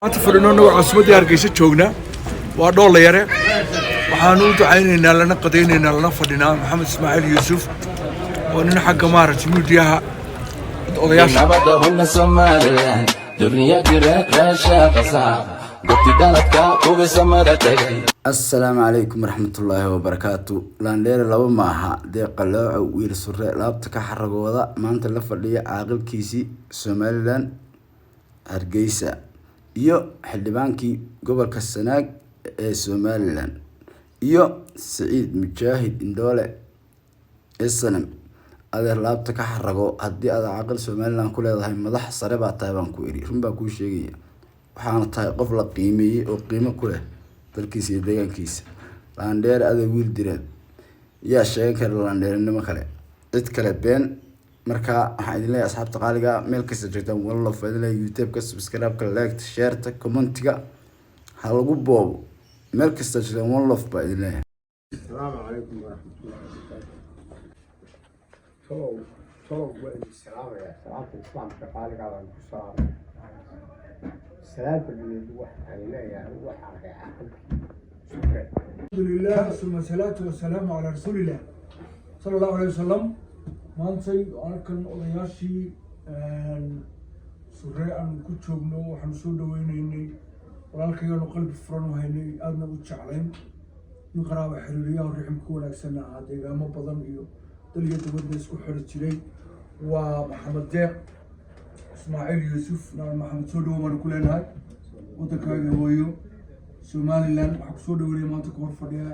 maanta fadhino caasimada Hargeysa joogna waa dhool yare waxaanu u ducaynaynaa lana qadaynaynaa lana fadhinaa Maxamed Ismaaciil Yuusuf oo nin xagga maaragtay miidiyaha odayaasha nabadahuna Soomaaliland duniya jira raasha qasaa dadka dalka uga samada tagay السلام عليكم ورحمة الله وبركاته لاندير لو maaha deeqalaa wiil surre laabta ka xaragooda maanta la fadhiya caaqil kiisi Somaliland Hargeysa iyo xildhibaankii gobolka Sanaag ee Somaliland iyo Saciid Mujaahid Indhoole islam adeer laabta ka xarago hadii aad caaqil Somaliland ku leedahay madax sare baa tahay baan ku iri run baa ku sheegaya waxaana tahay qof la qiimeeyay oo qiimo ku leh dalkiisa deegaankiisa laandeer adeeg wiil direed yaa sheegay kara laandeernimo kale cid kale been marka waxa idin leeyahay asxaabta qaaliga meel kasta joogtaan walla fadlan YouTube ka subscribe ka like share ta comment-ga ha lagu boobo meel kasta joogtaan walla baa idin leeyahay السلام عليكم ورحمة الله وبركاته. صلوا السلام يا سلام الإسلام كقالك على الكسار. السلام اللي هو علينا يا هو حاجة عقل. الحمد لله ثم الصلاة والسلام على رسول الله صلى الله عليه وسلم maantay halkan odayaashii surre aan ku joogno waxaan soo dhaweynaynay walaalkayga qalbi furan oo haynay aadna u jeclayn in qaraabo xiriiriyaha riximka wanaagsan ah deegaamo badan iyo daliya dibadda isku xiri jiray waa Maxamed Deeq Ismaaciil Yuusuf maxamed soo dhawaad ku leenahay wadankaaga hooyo Somaliland waxa soo dhaweeyay maanta ka hor fadhiya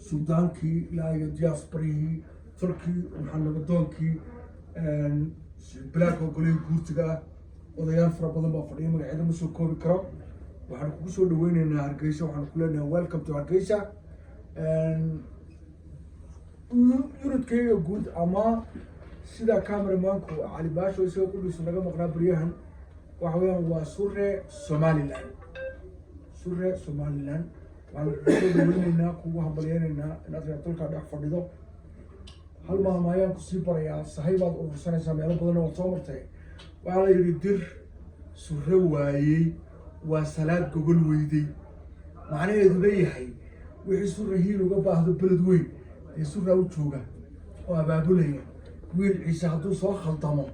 Suudaankii ilaa iyo diasporihii Turkey maxamed doonkii black oo golay guurtiga odayaal fara badan baa fadhiya magaceeda ma soo koobi karo waxaan ku soo dhaweynaynaa Hargeysa waxaan ku leenahay welcome to Hargeysa unidkayga guud ama sida cameramanku Ali Baasho isoo qudus naga maqnaa bariyahan waxa weeyaan waa surre Somaliland waan soo dhaweynaynaa kugu hambalyeynayna inaad reertolka dhex fadhido hal maalmo ayaan ku sii barayaa sahibaad urursanaysaa meelo badan oo soo martay waxaa la yidhi dir surre waayey waa salaad gogol weyday macnaheedu leeyahay wixii surre hiil uga baahdo beled weyn ee surra u jooga oo abaabulaya wiil ciise hadduu soo khaldamo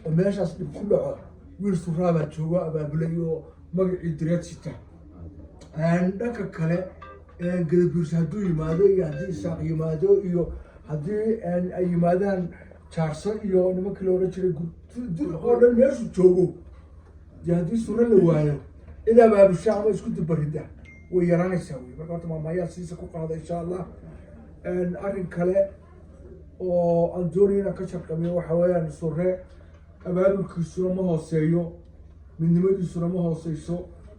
oo meeshaas dhib ku dhaco wiil surraabaa joogo abaabulay oo magacii direed sita dhanka kale gadabiirsi hadduu yimaado iyo haddii isaaq yimaado iyo haddii ay yimaadaan jaarso iyo nimankii la oran jiray oo dhan meeshu joogo dee haddii surre la waayo cid abaabusha ama isku dabarida way yaraanaysaa wey marka horta maamayaa siisa ku qaada insha allah arrin kale oo aan doonaya inaan ka sharqamiyo waxa weeyaan surre abaabulkiisuna ma hooseeyo midnimadiisuna ma hooseyso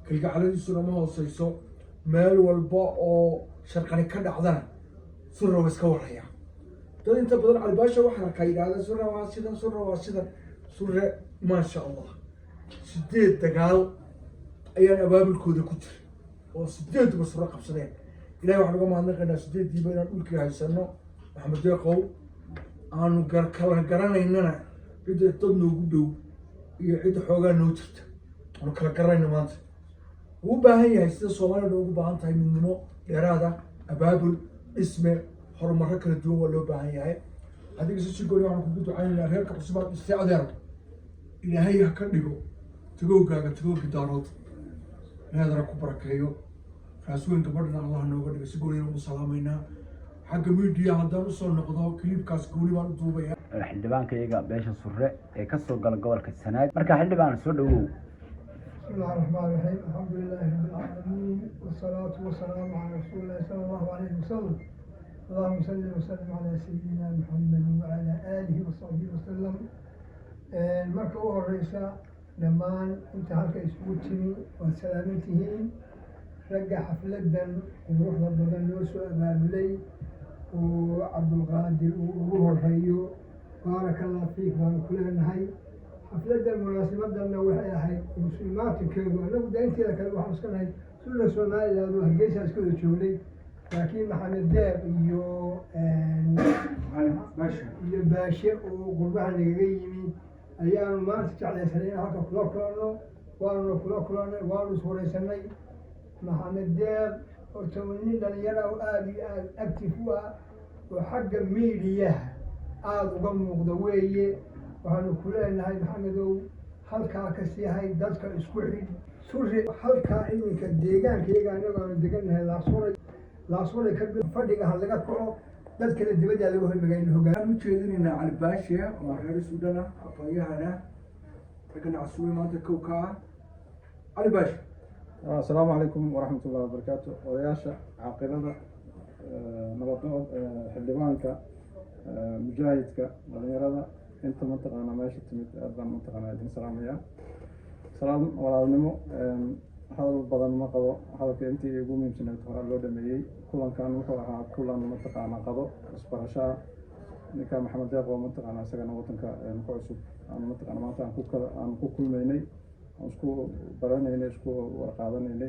kalgacaladiisuna ma hooseyso meel walba oo sharqani ka dhacdana surre waa iska waraya dad inta badan Ali Baasho waxaa ka yidhaahdaa surre waa sidan surre maasha allah 8 dagaal ayaan abaabulkooda ku jiray oo 8 ba surre qabsadeen ilaahay waxaan uga mahadnaqaynaa 8diiba inaan dhulkii haysano Maxamed Deeqow aanu kala garanaynana cidda dad noogu dhow iyo cidda xoogaa noo jirta aanu kala garanayno maanta wuu baahan yahay sida Soomaalida ugu baahan tahay midnimo dheeraada abaabul isme horumarro kala duwan waa loo baahan yahay adiga si gooni waxaan kugu ducaynaynaa reerka cusubad istiicdeer ilaahay ha ka dhigo tagowgaaga tagowgii daarood inaadana ku barakeeyo raasweyn gabadhana allah nooga dhigo si gooni u salaamaynaa xagga media haddaan usoo noqdo kilibkaas gooni baan u duubaya xildhibaankayga beesha surre ee ka soo gala gobolka Sanaag marka xildhibaan soo dhawow بسم الله الرحمن الرحيم الحمد لله رب العالمين والصلاة والسلام على رسول الله صلى الله عليه وسلم اللهم صل وسلم على سيدنا محمد وعلى آله وصحبه وسلم marka ugu horeysa dhammaan inta halka isugu timi waa salaamantihiin ragga xafladan quruxda badan loo soo abaabulay oo Cabdulqaadir uu ugu horeeyo baarakallahu fiik baan ku leenahay xafladan munaasabadana waxay ahayd muslimaadkeedu anagu daynteeda kale waxaan iska nahay surre Somaliland oo Hargeysa iska wada joognay laakiin Maxamed Deeq iyo Baashe oo qurbaha nagaga yimi ayaanu maanta jeclaysanay halka kula kulano waanu kula kulanay waanu iswaraysanay maxamed deeq horta nin dhalinyaro oo aada iyo aada active u ah oo xagga miidiyaha aada uga muuqda weeye waxaanu ku leenahay maxamedow halkaa ka sii hay dadka isku xidh suri halkaa iminka deegaankayaga anagu aanu degannahay laasuray ka fadhiga ha laga kaco dad kale dibaddaa laga hormagayn waxaan u jeedinaynaa cali baashiya waa reer suudhan ah aqoon-yahana raggan casuwe maanta kow ka ah cali baashi. السلام عليكم ورحمة الله وبركاته وياشا عاقلة نبض حلوانك مجاهدك ضميرة انت منطقة انا ماشي تمت ارضا منطقة انا دين سلامية سلام ولا نمو هذا البضل ما قضى هذا كنت يقوم يمكن تهرى لو دمي كلن كان وحوها كلن منطقة انا قضى اسبرشا نكا محمد داق ومنطقة انا سكن وطنك نقعسو انا منطقة انا مانتا انا كل ميني isku baranayna isku warqaadanayna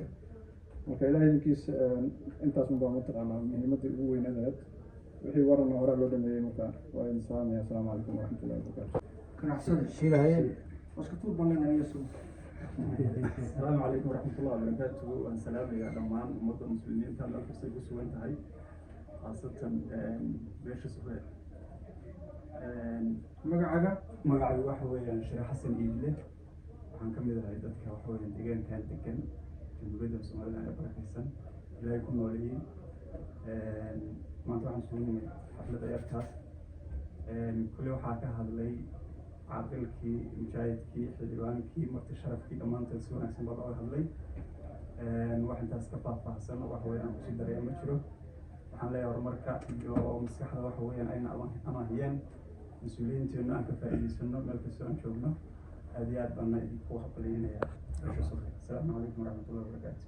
marka ilaahay idinkiis intaas unbaa mataqaanaa muhiimadda ugu weynadeed wixii warana hore loo dhameeyey marka waa idin salaamaya asalaamu calaykum waraxmatullahi wabarakaatu ganacsada shiilahayeen waska tuur banayna yeeso. السلام عليكم ورحمة الله وبركاته وأنا سلام يا دمان ومدة المسلمين كان الفرصة يسوون تهاي خاصة بيش سوى magacaaga waxa weeyaan Sheekh Xasan Iidle waxaan ka mid ahay dadka waxa weeyaan deegaankan degan jamhuuriyadda Soomaaliya ee barakeysan ilaahay ku nooleeyay maanta waxaan soo nimid xafladda yarkaas kulli waxaa ka hadlay caaqilkii mujaahidkii xildhibaankii marti sharafkii dhammaantood si wanaagsan baa looga hadlay wax intaas ka faahfaahsan waxa weeyaan aan kusii daraya ma jiro waxaan leeyahay horumarka iyo maskaxda waxa weeyaan ayna amaahiyeen مسؤولينتنا أنك فائدين ملك السلام شغلنا هذه أدبنا يديك وحق لينا يا السلام عليكم ورحمة الله وبركاته.